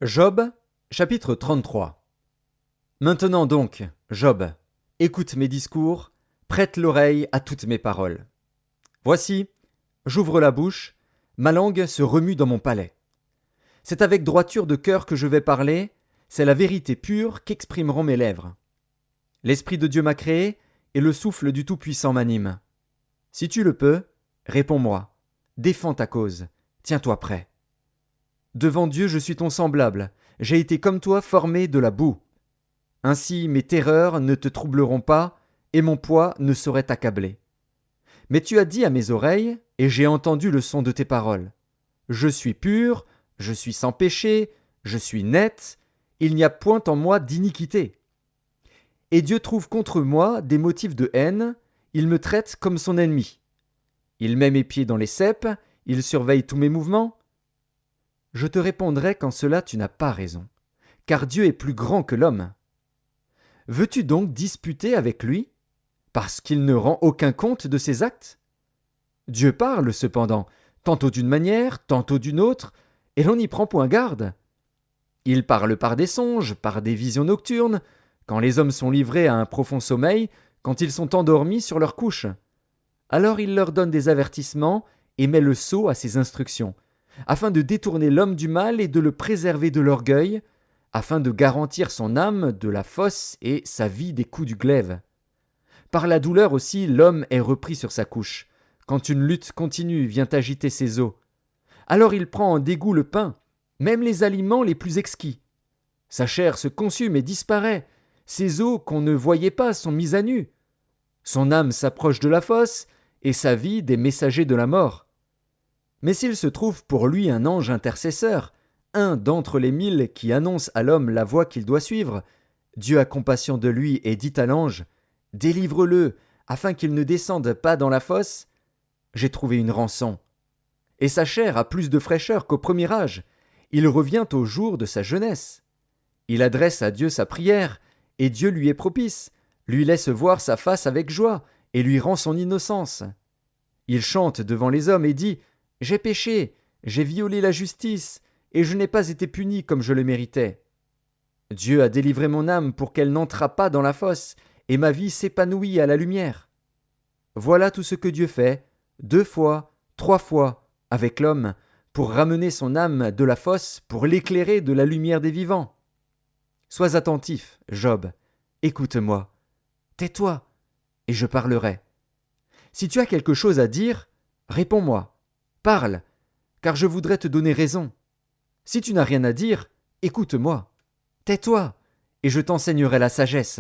Job, chapitre 33. Maintenant donc, Job, écoute mes discours, prête l'oreille à toutes mes paroles. Voici, j'ouvre la bouche, ma langue se remue dans mon palais. C'est avec droiture de cœur que je vais parler, c'est la vérité pure qu'exprimeront mes lèvres. L'Esprit de Dieu m'a créé, et le souffle du Tout-Puissant m'anime. Si tu le peux, réponds-moi, défends ta cause, tiens-toi prêt. Devant Dieu je suis ton semblable, j'ai été comme toi formé de la boue. Ainsi mes terreurs ne te troubleront pas, et mon poids ne saurait t'accabler. Mais tu as dit à mes oreilles, et j'ai entendu le son de tes paroles. Je suis pur, je suis sans péché, je suis net, il n'y a point en moi d'iniquité. Et Dieu trouve contre moi des motifs de haine, il me traite comme son ennemi. Il met mes pieds dans les ceps, il surveille tous mes mouvements. Je te répondrai qu'en cela tu n'as pas raison, car Dieu est plus grand que l'homme. Veux-tu donc disputer avec lui, parce qu'il ne rend aucun compte de ses actes? Dieu parle cependant, tantôt d'une manière, tantôt d'une autre, et l'on n'y prend point garde. Il parle par des songes, par des visions nocturnes, quand les hommes sont livrés à un profond sommeil, quand ils sont endormis sur leur couche. Alors il leur donne des avertissements et met le sceau à ses instructions, afin de détourner l'homme du mal et de le préserver de l'orgueil, afin de garantir son âme de la fosse et sa vie des coups du glaive. Par la douleur aussi, l'homme est repris sur sa couche, quand une lutte continue vient agiter ses os. Alors il prend en dégoût le pain, même les aliments les plus exquis. Sa chair se consume et disparaît, ses os qu'on ne voyait pas sont mis à nu. Son âme s'approche de la fosse, et sa vie des messagers de la mort. Mais s'il se trouve pour lui un ange intercesseur, un d'entre les 1000 qui annonce à l'homme la voie qu'il doit suivre, Dieu a compassion de lui et dit à l'ange, « Délivre-le, afin qu'il ne descende pas dans la fosse. J'ai trouvé une rançon. » Et sa chair a plus de fraîcheur qu'au premier âge. Il revient au jour de sa jeunesse. Il adresse à Dieu sa prière, et Dieu lui est propice, lui laisse voir sa face avec joie, et lui rend son innocence. Il chante devant les hommes et dit, « J'ai péché, j'ai violé la justice, et je n'ai pas été puni comme je le méritais. Dieu a délivré mon âme pour qu'elle n'entrât pas dans la fosse, et ma vie s'épanouit à la lumière. » Voilà tout ce que Dieu fait, 2 fois, 3 fois, avec l'homme, pour ramener son âme de la fosse, pour l'éclairer de la lumière des vivants. Sois attentif, Job, écoute-moi, tais-toi, et je parlerai. Si tu as quelque chose à dire, réponds-moi, parle, car je voudrais te donner raison. Si tu n'as rien à dire, écoute-moi, tais-toi, et je t'enseignerai la sagesse.